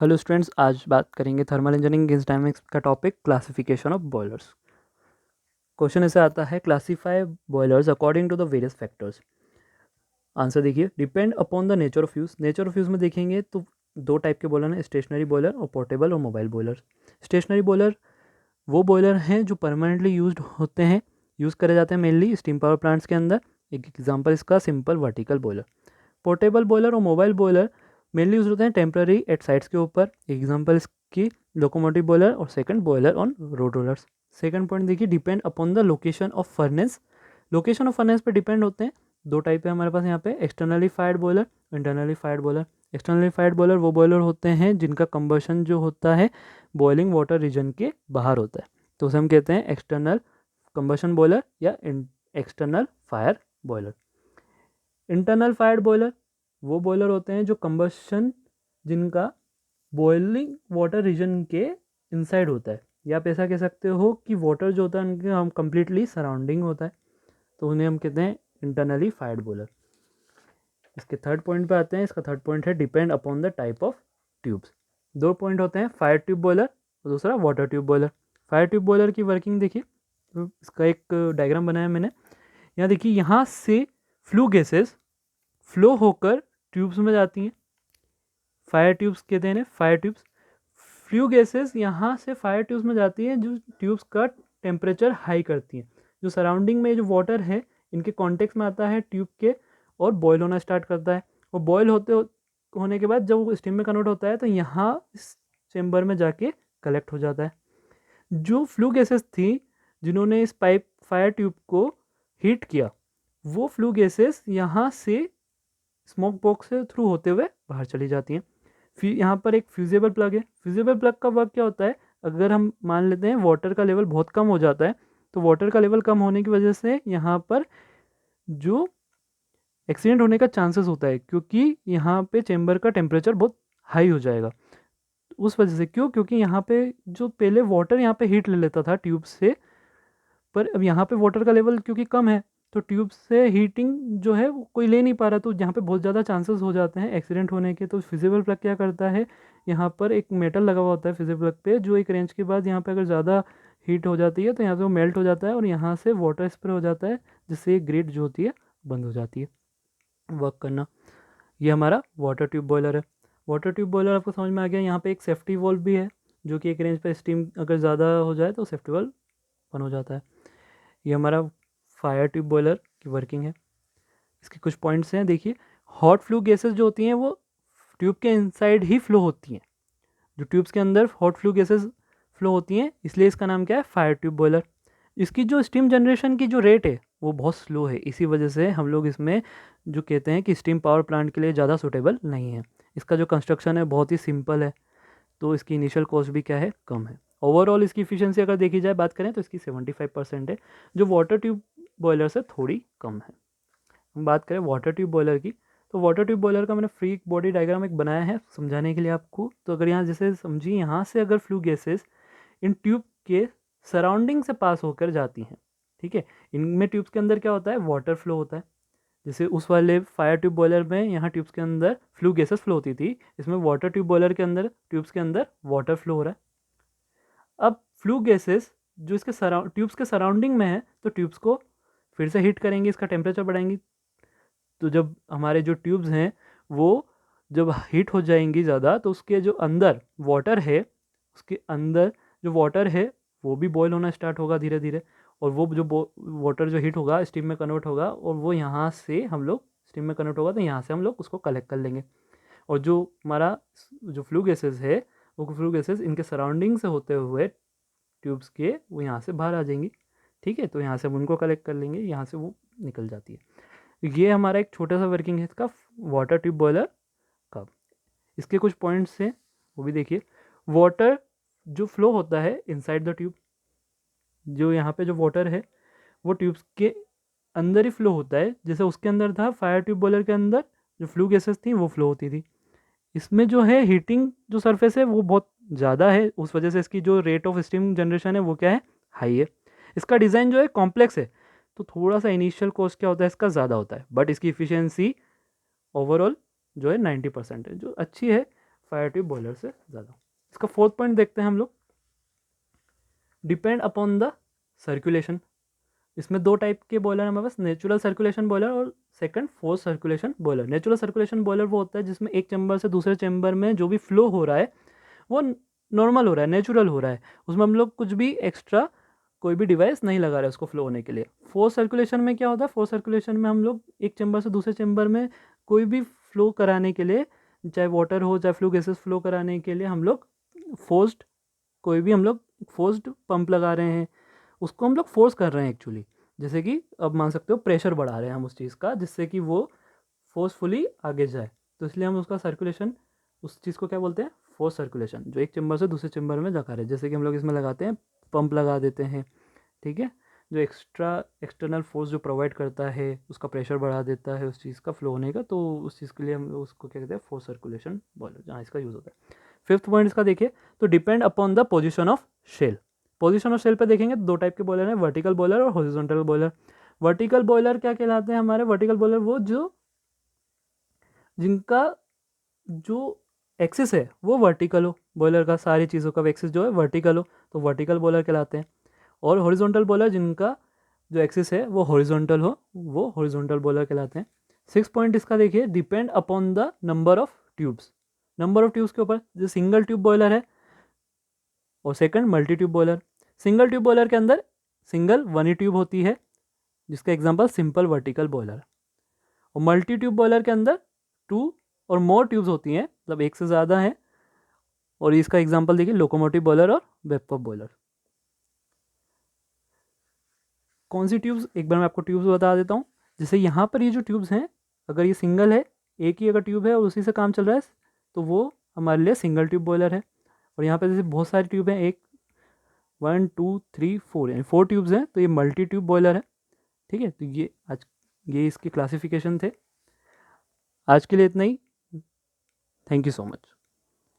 Hello students, आज बात करेंगे थर्मल इंजीनियरिंग गैस डायनामिक्स का topic classification of boilers. Question ऐसे आता है, classify boilers according to the various factors. Answer देखिए, depend upon the nature of use. Nature of use में देखेंगे तो दो टाइप के बॉयलर हैं, स्टेशनरी बॉयलर और पोर्टेबल और मोबाइल बॉयलर। स्टेशनरी बॉयलर वो बॉयलर हैं जो परमानेंटली यूज्ड होते हैं, यूज़ करे जाते हैं मेनली स्टीम पावर प्लांट्स के अंदर। एक एग्जांपल इसका simple vertical boiler. Portable boiler और मोबाइल बॉयलर मेनली यूज होते हैं टेम्प्रेरी एट साइट्स के ऊपर। एग्जांपल इसकी लोकोमोटिव बॉयलर और second boiler on road rollers. Second point देखिए, depend upon the location of furnace. Location of furnace पे depend होते हैं। दो टाइप है हमारे पास यहाँ पे, externally fired boiler, internally fired boiler. Externally fired boiler वो बॉयलर होते हैं जिनका कंबशन जो होता है बॉइलिंग वाटर रीजन के बाहर होता है, तो उसे हम कहते हैं एक्सटर्नल कंबशन बॉयलर या external fire boiler. Internal fired boiler वो बॉयलर होते हैं जो कंबशन जिनका बॉइलिंग वाटर रीजन के इनसाइड होता है, या आप ऐसा कह सकते हो कि वाटर जो होता है उनके हम कंप्लीटली सराउंडिंग होता है, तो उन्हें हम कहते हैं इंटरनली फायर्ड बॉयलर। इसके थर्ड पॉइंट पे आते हैं। इसका थर्ड पॉइंट है depend upon the type of tubes. दो पॉइंट होते हैं, फायर ट्यूब बॉयलर और दूसरा water tube boiler. Fire tube boiler की वर्किंग देखिए, तो इसका एक डायग्राम बनाया मैंने। यहाँ देखिए, यहाँ से फ्लू गैसेस फ्लो होकर ट्यूब्स में जाती हैं, फायर ट्यूब्स कहते हैं फायर ट्यूब्स। फ्लू गैसेस यहाँ से फायर ट्यूब्स में जाती हैं जो ट्यूब्स का टेम्परेचर हाई करती हैं। जो सराउंडिंग में जो वाटर है इनके कॉन्टेक्ट में आता है ट्यूब के और बॉयल होना स्टार्ट करता है। और बॉयल होने के बाद जब वो स्टीम में कन्वर्ट होता है तो यहाँ इस चेम्बर में जाके कलेक्ट हो जाता है। जो फ्लू गैसेस थी जिन्होंने इस पाइप फायर ट्यूब को हीट किया, वो फ्लू गैसेस यहाँ से स्मोक बॉक्स से थ्रू होते हुए बाहर चली जाती हैं। फिर यहाँ पर एक फ्यूजेबल प्लग है। फ्यूजेबल प्लग का वर्क क्या होता है, अगर हम मान लेते हैं वाटर का लेवल बहुत कम हो जाता है, तो वाटर का लेवल कम होने की वजह से यहाँ पर जो एक्सीडेंट होने का चांसेस होता है, क्योंकि यहाँ पे चेम्बर का टेम्परेचर बहुत हाई हो जाएगा। उस वजह से क्योंकि यहाँ पे जो पहले वाटर यहाँ पे हीट ले लेता था ट्यूब से, पर अब यहाँ पे वाटर का लेवल क्योंकि कम है तो ट्यूब से हीटिंग जो है वो कोई ले नहीं पा रहा, तो यहाँ पे बहुत ज़्यादा चांसेस हो जाते हैं एक्सीडेंट होने के। तो फिजिबल प्लग क्या करता है, यहाँ पर एक मेटल लगा हुआ होता है फिजिबल प्लग पे, जो एक रेंज के बाद यहाँ पे अगर ज़्यादा हीट हो जाती है तो यहाँ से वो मेल्ट हो जाता है और यहाँ से वाटर स्प्रे हो जाता है, जिससे ये ग्रिड जो होती है बंद हो जाती है वर्क करना। ये हमारा वाटर ट्यूब बॉयलर है। वाटर ट्यूब बॉयलर आपको समझ में आ गया। यहाँ पे एक सेफ्टी वॉल्व भी है, जो कि एक रेंज पर स्टीम अगर ज़्यादा हो जाए तो सेफ्टी वॉल्व बंद हो जाता है। ये हमारा फायर ट्यूब बॉयलर की वर्किंग है। इसके कुछ पॉइंट्स हैं, देखिए। हॉट फ्लू गैसेस जो होती हैं वो ट्यूब के इनसाइड ही फ्लो होती हैं। जो ट्यूब्स के अंदर हॉट फ्लू गैसेस फ्लो होती हैं, इसलिए इसका नाम क्या है, फायर ट्यूब बॉयलर। इसकी जो स्टीम जनरेशन की जो रेट है वो बहुत स्लो है, इसी वजह से हम लोग इसमें जो कहते हैं कि स्टीम पावर प्लांट के लिए ज़्यादा सूटेबल नहीं है। इसका जो कंस्ट्रक्शन है बहुत ही सिंपल है, तो इसकी इनिशियल कॉस्ट भी क्या है, कम है। ओवरऑल इसकी इफिशियंसी अगर देखी जाए, बात करें तो इसकी 75% है, जो वाटर ट्यूब बॉयलर से थोड़ी कम है। हम बात करें वाटर ट्यूब बॉयलर की, तो वाटर ट्यूब बॉयलर का मैंने फ्री बॉडी डायग्राम एक बनाया है समझाने के लिए आपको। तो अगर यहाँ जैसे समझिए, यहाँ से अगर फ्लू गैसेस इन ट्यूब के सराउंडिंग से पास होकर जाती हैं, ठीक है। इनमें ट्यूब्स के अंदर क्या होता है, वाटर फ्लो होता है। जैसे उस वाले फायर ट्यूब बॉयलर में यहाँ ट्यूब्स के अंदर फ्लू गैसेस फ्लो होती थी, इसमें वाटर ट्यूब बॉयलर के अंदर ट्यूब्स के अंदर वाटर फ्लो हो रहा है। अब फ्लू गैसेस जो इसके ट्यूब्स के सराउंडिंग में है, तो ट्यूब्स को फिर से हीट करेंगे, इसका टेम्परेचर बढ़ाएंगी। तो जब हमारे जो ट्यूब्स हैं वो जब हीट हो जाएंगी ज़्यादा, तो उसके जो अंदर वाटर है, उसके अंदर जो वाटर है वो भी बॉयल होना स्टार्ट होगा धीरे धीरे, और वो जो वाटर जो हीट होगा स्टीम में कन्वर्ट होगा, और वो यहाँ से हम लोग स्टीम में कन्वर्ट होगा तो यहाँ से हम लोग उसको कलेक्ट कर लेंगे। और जो हमारा जो फ्लू गैसेस है, वो फ्लू गैसेस इनके सराउंडिंग से होते हुए ट्यूब्स के वो यहाँ से बाहर आ जाएंगी, ठीक है। तो यहाँ से हम उनको कलेक्ट कर लेंगे, यहाँ से वो निकल जाती है। ये हमारा एक छोटा सा वर्किंग है इसका वाटर ट्यूब बॉयलर का। इसके कुछ पॉइंट्स हैं, वो भी देखिए। वाटर जो फ्लो होता है इनसाइड द ट्यूब, जो यहाँ पे जो वाटर है वो ट्यूब्स के अंदर ही फ्लो होता है, जैसे उसके अंदर था फायर ट्यूब बॉयलर के अंदर जो फ्लू गैसेस थी वो फ्लो होती थी। इसमें जो है हीटिंग जो सरफेस है वो बहुत ज़्यादा है, उस वजह से इसकी जो रेट ऑफ स्टीम जनरेशन है वो क्या है, हाई है। इसका डिज़ाइन जो है कॉम्प्लेक्स है, तो थोड़ा सा इनिशियल कॉस्ट क्या होता है इसका ज़्यादा होता है, बट इसकी इफ़िशियंसी ओवरऑल जो है 90% है, जो अच्छी है। फायर ट्यूब बॉयलर से ज़्यादा। इसका फोर्थ पॉइंट देखते हैं हम लोग, डिपेंड अपॉन द सर्कुलेशन। इसमें दो टाइप के बॉयलर हैं हमारे पास, नेचुरल सर्कुलेशन बॉयलर और second force circulation boiler. Natural circulation boiler वो होता है जिसमें एक चैम्बर से दूसरे चैम्बर में जो भी फ्लो हो रहा है वो नॉर्मल हो रहा है, नेचुरल हो रहा है, उसमें हम लोग कुछ भी एक्स्ट्रा कोई भी डिवाइस नहीं लगा रहे हैं उसको फ्लो होने के लिए। फोर्स सर्कुलेशन में क्या होता है, फोर्स सर्कुलेशन में हम लोग एक चैम्बर से दूसरे चैम्बर में कोई भी फ्लो कराने के लिए, चाहे वाटर हो चाहे फ्लू गैसेस फ्लो कराने के लिए हम लोग फोर्स्ड, कोई भी हम लोग फोर्स्ड पंप लगा रहे हैं, उसको हम लोग फोर्स कर रहे हैं एक्चुअली। जैसे कि अब मान सकते हो प्रेशर बढ़ा रहे हैं हम उस चीज़ का, जिससे कि वो फोर्सफुली आगे जाए, तो इसलिए हम उसका सर्कुलेशन, उस चीज़ को क्या बोलते हैं, फोर्स सर्कुलेशन, जो एक चैम्बर से दूसरे चैम्बर में लगा रहे हैं। जैसे कि हम लोग इसमें लगाते हैं, पंप लगा देते हैं, ठीक है, जो एक्सटर्नल फोर्स जो प्रोवाइड करता है उसका प्रेशर बढ़ा देता है उस चीज़ का फ्लो होने का, तो उस चीज़ के लिए हम उसको क्या कहते हैं, फोर्स सर्कुलेशन बॉयलर, जहाँ इसका यूज़ होता है। फिफ्थ पॉइंट इसका देखिए, तो depend upon the position of shell. Position of shell पे देखेंगे दो टाइप के बॉयलर हैं, वर्टिकल बॉयलर और हॉरिजॉन्टल बॉयलर। वर्टिकल बॉयलर क्या कहलाते हैं हमारे, वर्टिकल बॉयलर वो जो जिनका जो एक्सिस है वो वर्टिकल हो, बॉयलर का सारी चीज़ों का एक्सिस जो है वर्टिकल हो, तो वर्टिकल बॉयलर कहलाते हैं। और हॉरिजॉन्टल बॉयलर जिनका जो एक्सिस है वो हॉरिजॉन्टल हो, वो हॉरिजॉन्टल बॉयलर कहलाते हैं। सिक्स पॉइंट इसका देखिए, depend upon the number of tubes. Number of tubes के ऊपर, जो सिंगल ट्यूब बॉयलर है और second multi tube boiler. Single tube boiler के अंदर सिंगल वन ही ट्यूब होती है, जिसका एग्जांपल सिंपल वर्टिकल बॉयलर। और मल्टी ट्यूब बॉयलर के अंदर टू और मोर ट्यूब्स होती हैं, मतलब एक से ज़्यादा है, और इसका एग्जांपल देखिए लोकोमोटिव बॉयलर और वेपर बॉयलर। कौन सी ट्यूब्स, एक बार मैं आपको ट्यूब्स बता देता हूँ। जैसे यहाँ पर ये जो ट्यूब्स हैं, अगर ये सिंगल है, एक ही अगर ट्यूब है और उसी से काम चल रहा है, तो वो हमारे लिए सिंगल ट्यूब बॉयलर है। और यहाँ पे जैसे बहुत सारी ट्यूब हैं, एक 1 2 3 4, यानी 4 ट्यूब्स हैं, तो ये मल्टी ट्यूब बॉयलर है। ठीक है, तो ये इसके क्लासिफिकेशन थे। आज के लिए इतना ही। Thank you so much.